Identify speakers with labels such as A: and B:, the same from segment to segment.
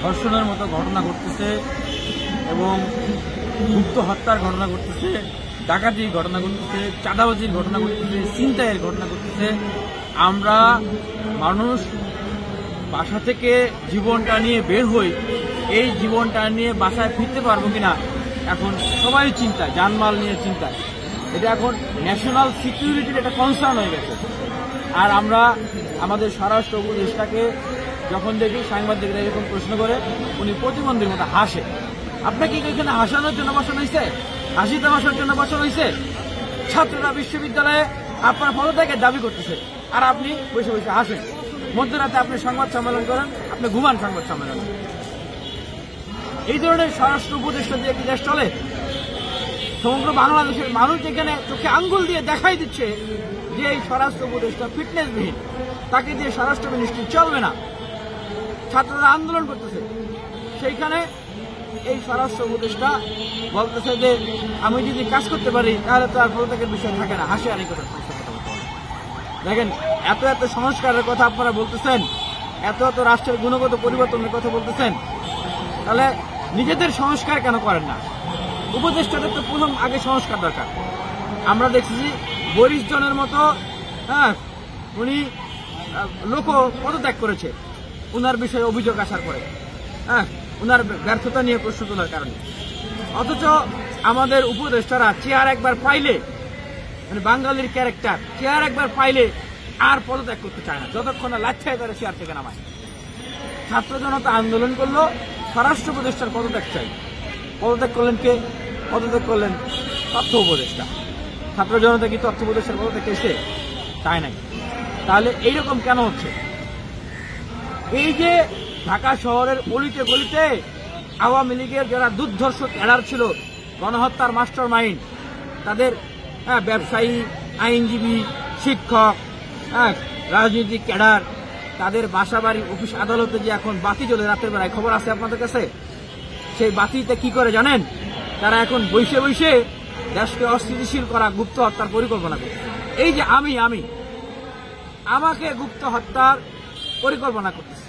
A: ধর্ষণের মতো ঘটনা ঘটতেছে এবং গুপ্ত হত্যার ঘটনা ঘটতেছে, ডাকাতির ঘটনা ঘটতেছে, চাঁদাবাজির ঘটনা ঘটতেছে, ছিনতাইয়ের ঘটনা ঘটতেছে। আমরা মানুষ বাসা থেকে জীবনটা নিয়ে বের হই, এই জীবনটা নিয়ে বাসায় ফিরতে পারবো কিনা এখন সবাই চিন্তায়, জানমাল নিয়ে চিন্তায়। এটা এখন ন্যাশনাল সিকিউরিটির একটা কনসার্ন হয়ে গেছে। আর আমরা আমাদের স্বরাষ্ট্র উপদেষ্টাকে যখন দেখি সাংবাদিকরা এরকম প্রশ্ন করে, উনি প্রতিবন্ধীর মতো হাসে। আপনাকে কি এখানে হাসানোর জন্য বসানো হয়েছে? হাসি তামাশার জন্য বসানো হয়েছে? ছাত্ররা বিশ্ববিদ্যালয়ে আপনার পদত্যাগের দাবি করতেছে, আর আপনি বসে বসে হাসেন। মধ্যরাতে আপনি সংবাদ সম্মেলন করেন, আপনি ঘুমান সংবাদ সম্মেলন। এই ধরনের স্বরাষ্ট্র উপদেষ্টা দিয়ে কি দেশ চলে? সমগ্র বাংলাদেশের মানুষ যেখানে চোখে আঙ্গুল দিয়ে দেখাই দিচ্ছে যে এই স্বরাষ্ট্র উপদেষ্টা ফিটনেসবিহীন, তাকে দিয়ে স্বরাষ্ট্র মিনিস্ট্রি চলবে না। ছাত্ররা আন্দোলন করতেছে, সেইখানে এই স্বরাষ্ট্র উপদেষ্টা বলতেছে যে আমি যদি কাজ করতে পারি তাহলে তো আর পদত্যাগের বিষয় থাকে না। হাসি আর এই কথা দেখেন, এত এত সংস্কারের কথা আপনারা বলতেছেন, এত এত রাষ্ট্রের গুণগত পরিবর্তনের কথা বলতেছেন, তাহলে নিজেদের সংস্কার কেন করেন না? উপদেষ্টাদের তো প্রথম আগে সংস্কার দরকার। আমরা দেখছি বরিস জনের মতো উনি লোক পদত্যাগ করেছে উনার বিষয়ে অভিযোগ আসার পরে, উনার ব্যর্থতা নিয়ে প্রশ্ন তোলার কারণে। অথচ আমাদের উপদেষ্টারা চেয়ার একবার পাইলে, মানে বাঙালির ক্যারেক্টার, চেয়ার একবার পাইলে আর পদত্যাগ করতে চায় না, যতক্ষণ না লাচ্ছায় তারা চেয়ার থেকে নামায়। ছাত্র জনতা আন্দোলন করলো, স্বরাষ্ট্র উপদেষ্টার পদত্যাগ চাই। পদত্যাগ করলেন কে? পদত্যাগ করলেন তথ্য উপদেষ্টা। ছাত্র জনতা কি তথ্য উপদেষ্টার পদত্যাগ এসে চায় নাই? তাহলে এইরকম কেন হচ্ছে? এই যে ঢাকা শহরের অলিতে গলিতে আওয়ামী লীগের যারা দুর্ধর্ষ ক্যাডার ছিল, গণহত্যার মাস্টার মাইন্ড, তাদের ব্যবসায়ী, আইনজীবী, শিক্ষক, রাজনৈতিক ক্যাডার, তাদের বাসাবাড়ি, অফিস আদালতে যে এখন বাতি জ্বলে রাতের বেলায়, খবর আছে আপনাদের কাছে? সেই বাতিতে কি করে জানেন? তারা এখন বসে বসে দেশকে অস্থিতিশীল করা, গুপ্ত হত্যার পরিকল্পনা করে। এই যে আমাকে গুপ্ত হত্যার পরিকল্পনা করতেছে,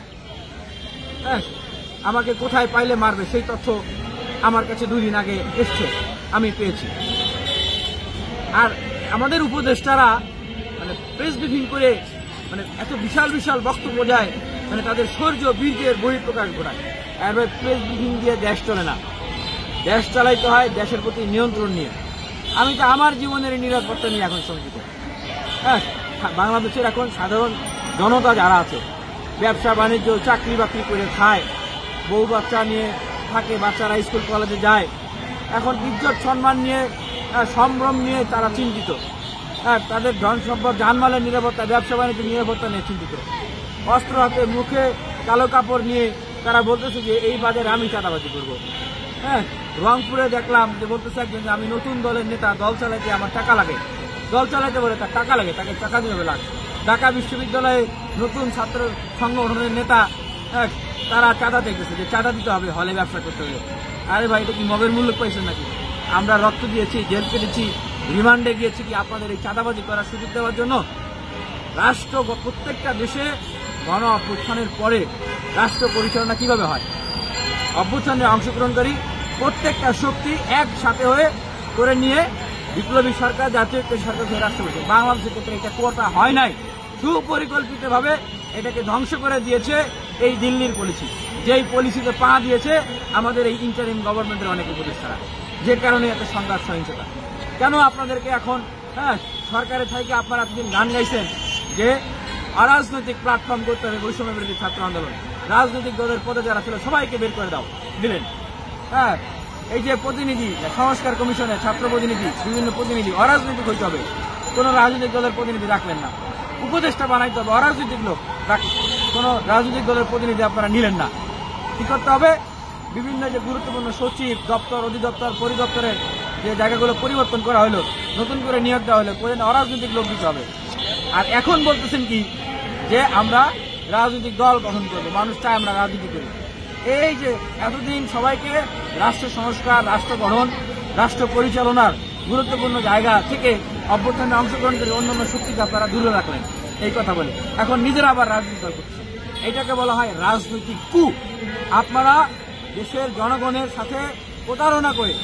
A: আমাকে কোথায় পাইলে মারবে সেই তথ্য আমার কাছে 2 দিন আগে এসছে, আমি পেয়েছি। আর আমাদের উপদেষ্টারা মানে প্রেস ব্রিফিং করে মানে এত বিশাল বিশাল বক্তব্য যায়, মানে তাদের শৌর্য বীর্যের বহিঃপ্রকাশ ঘটায়। এবার প্রেস ব্রিফিং দিয়ে দেশ চলে না, দেশ চালাইতে হয় দেশের প্রতি নিয়ন্ত্রণ নিয়ে। আমি তো আমার জীবনের নিরাপত্তা নিয়ে এখন শঙ্কিত। বাংলাদেশের এখন সাধারণ জনতা যারা আছে, ব্যবসা বাণিজ্য, চাকরি বাকরি করে খায়, বউ বাচ্চা নিয়ে থাকে, বাচ্চারা স্কুল কলেজে যায়, এখন ইজ্জত সম্মান নিয়ে, সম্ভ্রম নিয়ে তারা চিন্তিত। তাদের ধন সম্পদ, জানমালের নিরাপত্তা, ব্যবসা বাণিজ্যের নিরাপত্তা নিয়ে চিন্তিত। অস্ত্র হাতে, মুখে কালো কাপড় নিয়ে তারা বলতেছে যে এই বাজারে আমি চাঁদাবাজি করবো। রংপুরে দেখলাম যে বলতেছে একজন যে আমি নতুন দলের নেতা, দল চালাইতে আমার টাকা লাগে। দল চালাইতে বলে তার টাকা লাগে, তাকে টাকা দিতে লাগে। ঢাকা বিশ্ববিদ্যালয়ে নতুন ছাত্র সংগঠনের নেতা, তারা চাঁদা দেখতেছে যে চাঁদা দিতে হবে হলে ব্যবসা করতে হবে। আরে ভাই, এটা কি মগের মূল্য পাইছেন নাকি? আমরা রক্ত দিয়েছি, জেল কেটেছি, রিমান্ডে গিয়েছি কি আপনাদের এই চাঁদাবাজি করার সুযোগ দেওয়ার জন্য? রাষ্ট্র, প্রত্যেকটা দেশে গণ অভ্যুত্থানের পরে রাষ্ট্র পরিচালনা কিভাবে হয়? অভ্যুত্থানে অংশগ্রহণকারী প্রত্যেকটা শক্তি একসাথে হয়ে করে নিয়ে বিপ্লবী সরকার, জাতীয় সরকার হয়ে রাষ্ট্র পরিচালনা। বাংলাদেশের ক্ষেত্রে এটা কোটা হয় নাই, সুপরিকল্পিতভাবে এটাকে ধ্বংস করে দিয়েছে এই দিল্লির পলিসি। যেই পলিসিতে পা দিয়েছে আমাদের এই ইন্টারিম গভর্নমেন্টের অনেক উপদেষ্টারা, যে কারণে এত সংঘাত সহিংসতা। কেন আপনাদেরকে এখন সরকারের থেকে আপনারা এতদিন গান গাইছেন যে অরাজনৈতিক প্ল্যাটফর্ম করতে হবে বৈষম্য বিরোধী ছাত্র আন্দোলন, রাজনৈতিক দলের পদে যারা ছিল সবাইকে বের করে দিলেন। এই যে প্রতিনিধি, সংস্কার কমিশনের ছাত্র প্রতিনিধি, বিভিন্ন প্রতিনিধি অরাজনৈতিক হইতে হবে, কোন রাজনৈতিক দলের প্রতিনিধি রাখলেন না। উপদেষ্টা বানাইতে হবে অরাজনৈতিক লোক, কোন রাজনৈতিক দলের প্রতিনিধি আপনারা নিলেন না। কি করতে হবে? বিভিন্ন যে গুরুত্বপূর্ণ সচিব, দপ্তর, অধিদপ্তর, পরিদপ্তরের যে জায়গাগুলো পরিবর্তন করা হলো, নতুন করে নিয়োগ দেওয়া হলো, করে অরাজনৈতিক লোক দিতে হবে। আর এখন বলতেছেন কি যে আমরা রাজনৈতিক দল গঠন করবো, মানুষ চায় আমরা রাজনীতি করি। এই যে এতদিন সবাইকে রাষ্ট্র সংস্কার, রাষ্ট্র গঠন, রাষ্ট্র পরিচালনার গুরুত্বপূর্ণ জায়গা থেকে অভ্যুত্থানে অংশগ্রহণ করে অন্যান্য শক্তিকে আপনারা দূরে রাখলেন এই কথা বলে, এখন নিজেরা আবার রাজনীতি দল করছেন। এটাকে বলা হয় রাজনৈতিক কু। আপনারা দেশের জনগণের সাথে প্রতারণা করে,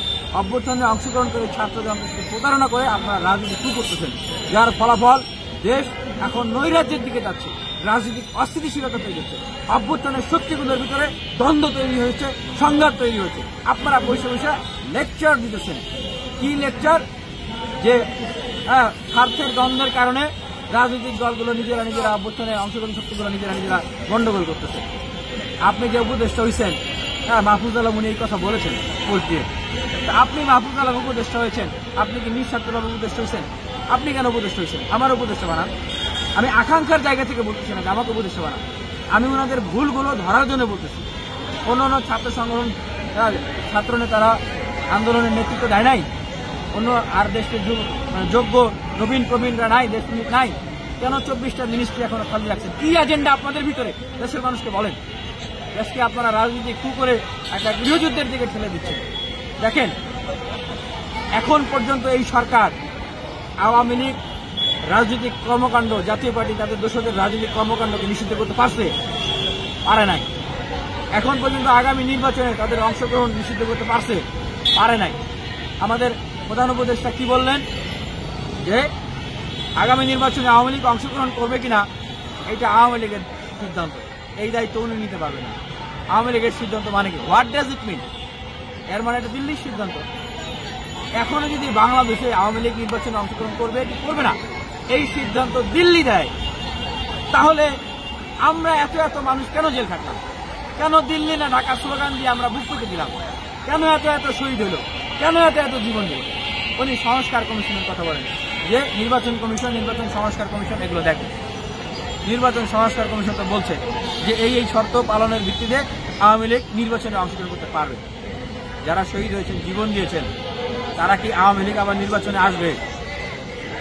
A: অভ্যুত্থানে অংশগ্রহণ করে, ছাত্রদের সাথে প্রতারণা করে আপনারা রাজনীতি কু করতেছেন, যার ফলাফল দেশ এখন নৈরাজ্যের দিকে যাচ্ছে, রাজনৈতিক অস্থিতিশীলতা তৈরি হচ্ছে, অভ্যুত্থানের শক্তিগুলোর ভিতরে দ্বন্দ্ব তৈরি হয়েছে, সংঘাত তৈরি হয়েছে। আপনারা বসে বসে লেকচার দিতেছেন। কি লেকচার? যে স্বার্থের দ্বন্দ্বের কারণে রাজনৈতিক দলগুলো নিজেরা অভ্যুত্থানে অংশগ্রহণ শক্তিগুলো নিজেরা গন্ডগোল করতেছে। আপনি যে উপদেষ্টা হয়েছেন, মাহফুজ আলম উনি এই কথা বলেছেন পোস্ট দিয়ে। আপনি মাহফুজ আলম উপদেষ্টা হয়েছেন, আপনি কি নিঃস্বার্থভাবে উপদেষ্টা হয়েছেন? আপনি কেন উপদেষ্টা হয়েছেন? আমার উপদেষ্টা বানান। আমি আকাঙ্ক্ষার জায়গা থেকে বলতেছি না যে আমাকে উপদেষ্টা বানান। আমি ওনাদের ভুলগুলো ধরার জন্য বলতেছি। অন্য ছাত্র সংগঠন, ছাত্র নেতারা আন্দোলনের নেতৃত্ব দেয় নাই? অন্য আর দেশের যোগ্য নবীন প্রবীণরা নাই, দেশপ্রেমিক নাই? কেন 24টা মিনিস্ট্রি এখনো খালি রাখছেন? কি এজেন্ডা আপনাদের ভিতরে? দেশের মানুষকে বলেন। দেশকে আপনারা রাজনীতি কু করে একটা গৃহযুদ্ধের দিকে ঠেলে দিচ্ছেন। দেখেন, এখন পর্যন্ত এই সরকার আওয়ামী লীগ রাজনৈতিক কর্মকাণ্ড, জাতীয় পার্টি তাদের দোষদের রাজনৈতিক কর্মকাণ্ডকে নিষিদ্ধ করতে পারে নাই। এখন পর্যন্ত আগামী নির্বাচনে তাদের অংশগ্রহণ নিষিদ্ধ করতে পারে নাই। আমাদের প্রধান উপদেষ্টা কি বললেন? যে আগামী নির্বাচনে আওয়ামী লীগ অংশগ্রহণ করবে কিনা এটা আওয়ামী লীগের সিদ্ধান্ত, এই দায়িত্ব উনি নিতে পারবে না। আওয়ামী লীগের সিদ্ধান্ত মানে কি? হোয়াট ডাজ ইট মিন? এর মানে এটা দিল্লির সিদ্ধান্ত। এখনো যদি বাংলাদেশে আওয়ামী লীগ নির্বাচনে অংশগ্রহণ করবে কি করবে না এই সিদ্ধান্ত দিল্লি দেয়, তাহলে আমরা এত মানুষ কেন জেল খাটলাম? কেন দিল্লি না ঢাকা স্লোগান দিয়ে আমরা বুক পেতে দিলাম? কেন এত শহীদ হলো? কেন এত জীবন দিল? উনি সংস্কার কমিশনের কথা বলেন যে নির্বাচন কমিশন, নির্বাচন সংস্কার কমিশন এগুলো দেখে। নির্বাচন সংস্কার কমিশন তো বলছে যে এই শর্ত পালনের ভিত্তিতে আওয়ামী লীগ নির্বাচনে অংশগ্রহণ করতে পারবে। যারা শহীদ হয়েছেন, জীবন দিয়েছেন, তারা কি আওয়ামী লীগ আবার নির্বাচনে আসবে?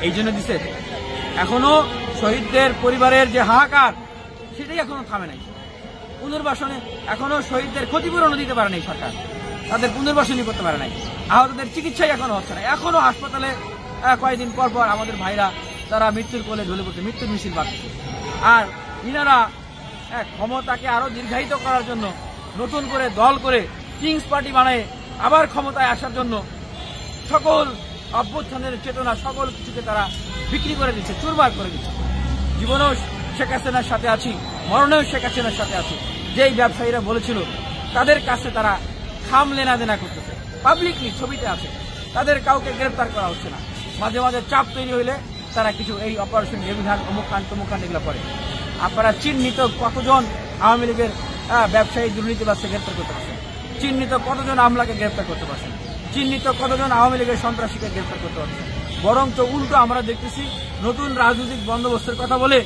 A: এই জন্য দিচ্ছে। এখনো শহীদদের পরিবারের যে হাহাকার, সেটাই এখনো থামে নাই। পুনর্বাসনে এখনো শহীদদের ক্ষতিপূরণও দিতে পারে নাই সরকার, তাদের পুনর্বাসনই করতে পারে নাই। আহতদের চিকিৎসাই এখনো হচ্ছে না। এখনো হাসপাতালে কয়েকদিন পর আমাদের ভাইরা তারা মৃত্যুর কোলে ঢলে পড়ছে, মৃত্যুর মিছিল বাড়ছে। আর ইনারা ক্ষমতাকে আরো দীর্ঘায়িত করার জন্য নতুন করে দল করে কিংস পার্টি বানায় আবার ক্ষমতায় আসার জন্য সকল অভ্যুত্থানের চেতনা, সকল কিছুকে তারা বিক্রি করে দিচ্ছে, চুরমার করে দিচ্ছে। জীবনেও শেখ হাসিনার সাথে আছি, মরণেও শেখ হাসিনার সাথে আছি যেই ব্যবসায়ীরা বলেছিল, তাদের কাছে তারা খাম লেনাদেনা করতেছে, পাবলিকলি ছবিতে আছে। তাদের কাউকে গ্রেফতার করা হচ্ছে না। মাঝে মাঝে চাপ তৈরি হইলে তারা কিছু এই অপারেশন ডেভিধান, অমুক খান এগুলো করে। আপনারা চিহ্নিত কতজন আওয়ামী লীগের ব্যবসায়ী দুর্নীতিবাদকে গ্রেফতার করতে পারছেন? চিহ্নিত কতজন আমলাকে গ্রেফতার করতে পারছেন? চিহ্নিত কতজন আওয়ামী লীগের সন্ত্রাসীকে গ্রেফতার করতে পারছেন? বরঞ্চ উল্টো আমরা দেখতেছি নতুন রাজনৈতিক বন্দোবস্তের কথা বলে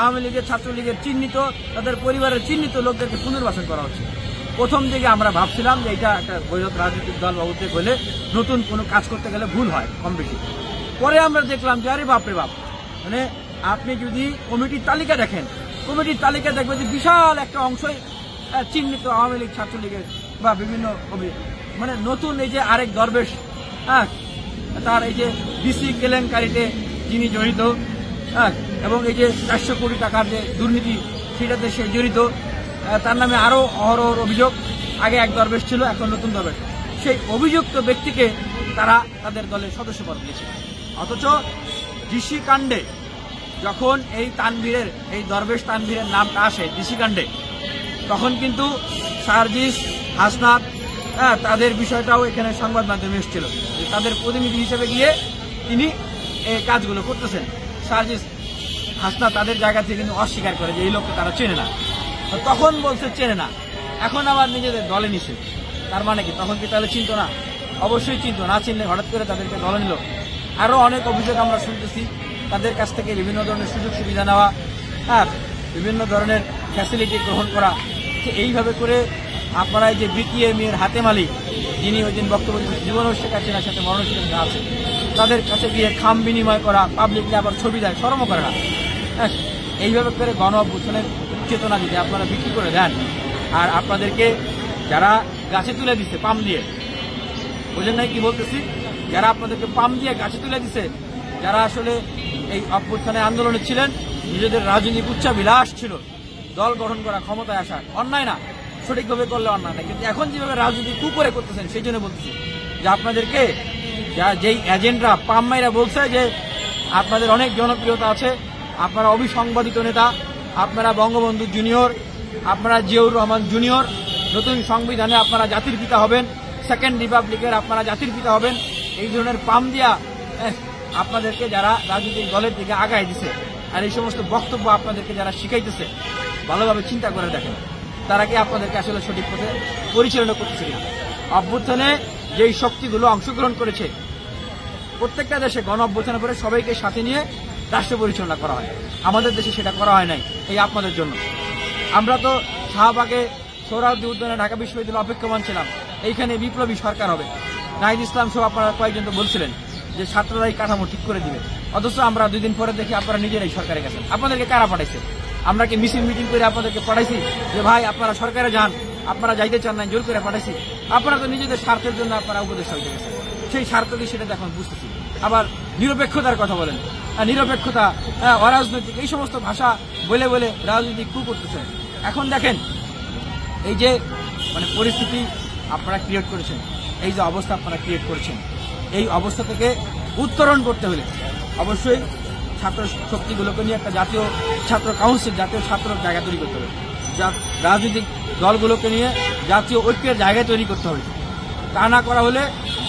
A: আওয়ামী লীগের, ছাত্রলীগের চিহ্নিত, তাদের পরিবারের চিহ্নিত লোকদেরকে পুনর্বাসন করা হচ্ছে। প্রথম দিকে আমরা ভাবছিলাম যে এটা একটা বৃহৎ রাজনৈতিক দল বা উদ্যোগ হলে নতুন কোনো কাজ করতে গেলে ভুল হয় কম বেশি। পরে আমরা দেখলাম যে আরে বাপরে বাপ, মানে আপনি যদি কমিটির তালিকা দেখেন, কমিটির তালিকা দেখবেন যে বিশাল একটা অংশই চিহ্নিত আওয়ামী লীগ, ছাত্রলীগের বা বিভিন্ন মানে নতুন এই যে আরেক দরবেশ, তার এই যে ডিসি কেলেঙ্কারিতে যিনি জড়িত, এবং এই যে 400 কোটি টাকার যে দুর্নীতি সেটাতে সে জড়িত, তার নামে আরো অহরহ অভিযোগ। আগে এক দরবেশ ছিল, এখন নতুন দরবেশ। সেই অভিযুক্ত ব্যক্তিকে তারা তাদের দলের সদস্যপদ দিয়েছে। অথচ ডিসি কাণ্ডে যখন এই তানভীরের, এই দরবেশ তানভীরের নামটা আসে ডিসি কাণ্ডে, তখন কিন্তু সার্জিস, হাসনাত, তাদের বিষয়টাও এখানে সংবাদ মাধ্যমে এসেছিল। তাদের প্রতিনিধি হিসেবে গিয়ে তিনি এই কাজগুলো করতেছেন। সার্জিস, হাসনাত তাদের জায়গা থেকে কিন্তু অস্বীকার করে যে এই লোককে তারা চেনে না। তখন বলছে চেনে না, এখন আবার নিজেদের দলে নিছে। তার মানে কি তখন কি তাহলে চিনত না? অবশ্যই চিনত। না চিনলে হঠাৎ করে তাদেরকে দলে নিল। আরো অনেক অভিযোগ আমরা শুনতেছি, তাদের কাছ থেকে বিভিন্ন ধরনের সুযোগ সুবিধা নেওয়া, বিভিন্ন ধরনের ফ্যাসিলিটি গ্রহণ করা। এইভাবে করে আপনারা এই যে বিটিএম এর হাতে মালিক, যিনি ওই দিন বক্তব্য জীবন শেখ হাসিনার সাথে মরণশীল আছে, তাদের কাছে গিয়ে খাম বিনিময় করা, পাবলিকলি আবার ছবি দেয়, শরমও করে না। এইভাবে করে গণ অভ্যুত্থানের চেতনা যদি আপনারা বিক্রি করে দেন, আর আপনাদেরকে যারা গাছে তুলে দিচ্ছে পাম দিয়ে, বোঝেন নাই কি বলতেছি, যারা আপনাদেরকে পাম দিয়ে গাছে তুলে দিচ্ছে, যারা আসলে এই অভ্যুত্থানের আন্দোলনে ছিলেন, নিজেদের রাজনৈতিক উচ্চাবিলাস ছিল, দল গঠন করা, ক্ষমতায় আসা অন্যায় না, সঠিকভাবে করলে অন্যায় না। কিন্তু এখন যেভাবে রাজনীতি কু করে করতেছেন সেই জন্য বলতেছি যে আপনাদেরকে যেই এজেন্টরা পাম্মাইরা বলছে যে আপনাদের অনেক জনপ্রিয়তা আছে, আপনারা অবিসংবাদিত নেতা, আপনারা বঙ্গবন্ধু জুনিয়র, আপনারা জিয়াউর রহমান জুনিয়র, নতুন সংবিধানে আপনারা জাতির পিতা হবেন, সেকেন্ড রিপাবলিকের আপনারা জাতির পিতা হবেন, এই ধরনের পাম দিয়া আপনাদেরকে যারা রাজনৈতিক দলের দিকে আগায় দিছে আর এই সমস্ত বক্তব্য আপনাদেরকে যারা শিখাইতেছে, ভালোভাবে চিন্তা করে দেখেন তারা কি আপনাদেরকে আসলে সঠিক পথে পরিচালনা করতেছে কিনা। অভ্যুত্থানে যেই শক্তিগুলো অংশগ্রহণ করেছে, প্রত্যেকটা দেশে গণ অভ্যুত্থানের পরে সবাইকে সাথে নিয়ে রাষ্ট্র পরিচালনা করা হয়। আমাদের দেশে সেটা করা হয় নাই, এই আপনাদের জন্য। আমরা তো শাহবাগে সোহরাওয়ার্দী উদ্যানে ঢাকা বিশ্ববিদ্যালয়ে অপেক্ষমান ছিলাম, এইখানে বিপ্লবী সরকার হবে। নাহিদ ইসলাম সহ আপনারা কয়েকজন তো বলছিলেন যে ছাত্ররাই কাঠামো ঠিক করে দিবে, অথচ আমরা 2 দিন পরে দেখি আপনারা নিজেরাই সরকারে গেছেন। আপনাদেরকে কারা পাঠাইছে? আমরা কি মিছিল মিটিং করে আপনাদেরকে পাঠাইছি যে ভাই আপনারা সরকারে যান, আপনারা যাইতে চান না, জোর করে পাঠাইছি? আপনারা তো নিজেদের স্বার্থের জন্য আপনারা উপদেষ্টা হইতে গেছেন, সেই স্বার্থ দিয়ে সেটা এখন বুঝতেছি। আবার নিরপেক্ষতার কথা বলেন, নিরপেক্ষতা, অরাজনৈতিক, এই সমস্ত ভাষা বলে বলে রাজনীতি কু করতেছেন। এখন দেখেন এই যে মানে পরিস্থিতি আপনারা ক্রিয়েট করেছেন, এই যে অবস্থা আপনারা ক্রিয়েট করেছেন, এই অবস্থা থেকে উত্তরণ করতে হলে অবশ্যই ছাত্র শক্তিগুলোকে নিয়ে একটা জাতীয় ছাত্র কাউন্সিল, জাতীয় ছাত্র জায়গা তৈরি করতে হবে, রাজনৈতিক দলগুলোকে নিয়ে জাতীয় ঐক্যের জায়গা তৈরি করতে হবে। তা না করা হলে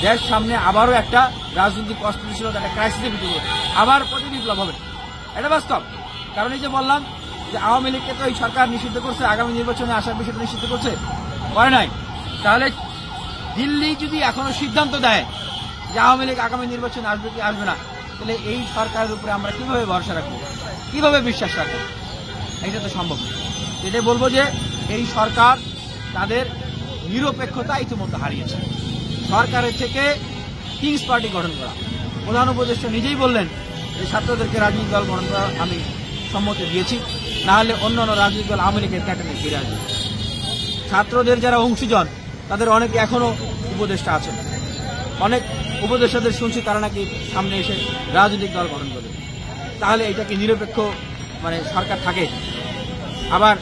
A: দেশ সামনে আবারও একটা রাজনৈতিক অস্থিতিশীলতা, একটা ক্রাইসিসের ভিতরে আবার প্রতি বিপ্লব হবে। এটা বাস্তব। কারণ এই যে বললাম যে আওয়ামী লীগকে তো এই সরকার নিষিদ্ধ করছে, আগামী নির্বাচনে আসার বিষয়টা নিষিদ্ধ করছে, করে নাই। তাহলে দিল্লি যদি এখনো সিদ্ধান্ত দেয় যে আওয়ামী লীগ আগামী নির্বাচনে আসবে কি আসবে না, তাহলে এই সরকারের উপরে আমরা কিভাবে ভরসা রাখবো, কিভাবে বিশ্বাস রাখবো? এটা তো সম্ভব না। এটাই বলবো যে এই সরকার তাদের নিরপেক্ষতা ইতিমধ্যে হারিয়েছে। সরকারের থেকে কিংস পার্টি গঠন করা, প্রধান উপদেষ্টা নিজেই বললেন যে ছাত্রদেরকে রাজনৈতিক দল গঠন করা আমি সম্মতি দিয়েছি, না হলে অন্যান্য রাজনৈতিক দল আওয়ামী লীগের ক্যাটারে ফিরে আসবে। ছাত্রদের যারা অংশীজন তাদের অনেকে এখনো উপদেষ্টা আছেন, অনেক উপদেষ্টাদের শুনছি তারা নাকি সামনে এসে রাজনৈতিক দল গঠন করবে। তাহলে এটা কি নিরপেক্ষ মানে সরকার থাকে? আবার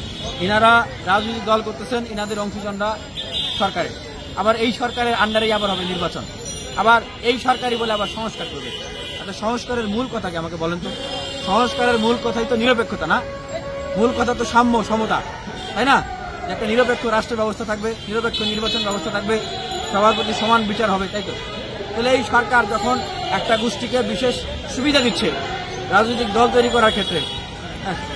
A: এনারা রাজনৈতিক দল করতেছেন, এনাদের অংশীজনরা সরকারে, আবার এই সরকারের আন্ডারেই আবার হবে নির্বাচন, আবার এই সরকারই বলে আবার সংস্কার করবে। আচ্ছা, সংস্কারের মূল কথা কি আমাকে বলেন তো? সংস্কারের মূল কথাই তো নিরপেক্ষতা না? মূল কথা তো সাম্য, সমতা, তাই না? একটা নিরপেক্ষ রাষ্ট্র ব্যবস্থা থাকবে, নিরপেক্ষ নির্বাচন ব্যবস্থা থাকবে, সবার প্রতি সমান বিচার হবে, তাই তো? তাহলে এই সরকার যখন একটা গোষ্ঠীকে বিশেষ সুবিধা দিচ্ছে রাজনৈতিক দল তৈরি করার ক্ষেত্রে,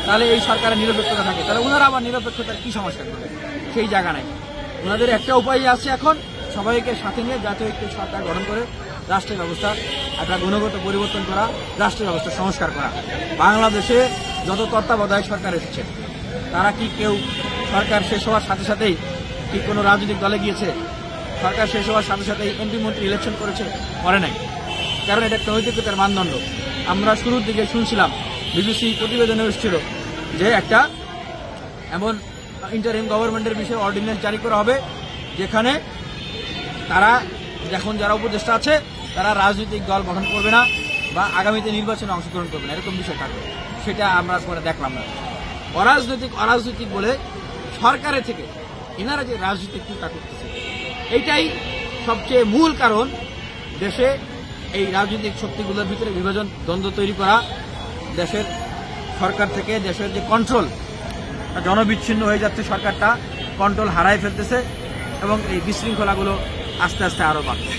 A: তাহলে এই সরকারের নিরপেক্ষতা থাকে, তাহলে ওনারা আবার নিরপেক্ষতার কি সমস্যা করবে? সেই জায়গা নাই। ওনাদের একটা উপায় আছে, এখন সবাইকে সাথে নিয়ে জাতীয় একটি সরকার গঠন করে রাষ্ট্রের ব্যবস্থা একটা গুণগত পরিবর্তন করা, রাষ্ট্রের ব্যবস্থা সংস্কার করা। বাংলাদেশে যত তত্ত্বাবধায়ক সরকার এসেছে তারা কি কেউ সরকার শেষ হওয়ার সাথে সাথেই কি কোনো রাজনৈতিক দলে গিয়েছে? সরকার শেষ হওয়ার সাথে সাথেই এমপি মন্ত্রী ইলেকশন করেছে? করে নাই। কারণ এটা একটা নৈতিকতার মানদণ্ড। আমরা শুরুর দিকে শুনছিলাম, বিবিসি প্রতিবেদনে এসেছিল যে একটা এমন ইন্টারিম গভর্নমেন্টের বিষয়ে অর্ডিন্যান্স জারি করা হবে যেখানে তারা এখন যারা উপদেষ্টা আছে তারা রাজনৈতিক দল গঠন করবে না বা আগামীতে নির্বাচনে অংশগ্রহণ করবে না, এরকম বিষয় থাকবে। সেটা আমরা পরে দেখলাম না। অরাজনৈতিক বলে সরকারের থেকে এনারা যে রাজনৈতিক চিন্তা করতেছে, এইটাই সবচেয়ে মূল কারণ দেশে এই রাজনৈতিক শক্তিগুলোর ভিতরে বিভাজন, দ্বন্দ্ব তৈরি করা, দেশের সরকার থেকে দেশের যে কন্ট্রোল জনবিচ্ছিন্ন হয়ে যাচ্ছে, সরকারটা কন্ট্রোল হারায় ফেলতেছে এবং এই বিশৃঙ্খলাগুলো আস্তে আস্তে আরও বাড়ছে।